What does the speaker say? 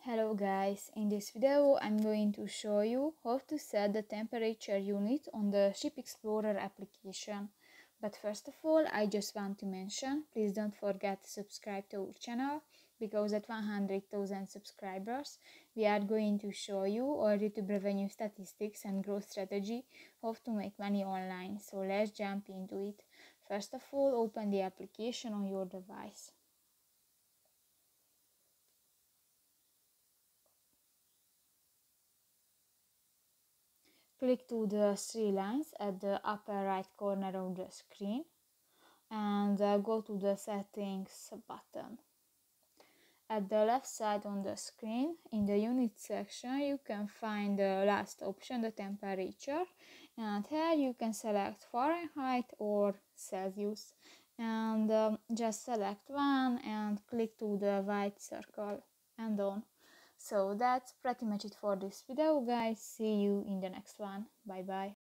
Hello guys, in this video I'm going to show you how to set the temperature unit on the ShipXplorer application. But first of all, I just want to mention, please don't forget to subscribe to our channel, because at 100,000 subscribers we are going to show you our YouTube revenue statistics and growth strategy, how to make money online. So let's jump into it. First of all, open the application on your device. Click to the three lines at the upper right corner of the screen and go to the settings button. At the left side on the screen, in the unit section, you can find the last option, the temperature, and here you can select Fahrenheit or Celsius, and just select one and click to the white circle and on. So that's pretty much it for this video, guys. See you in the next one. Bye bye.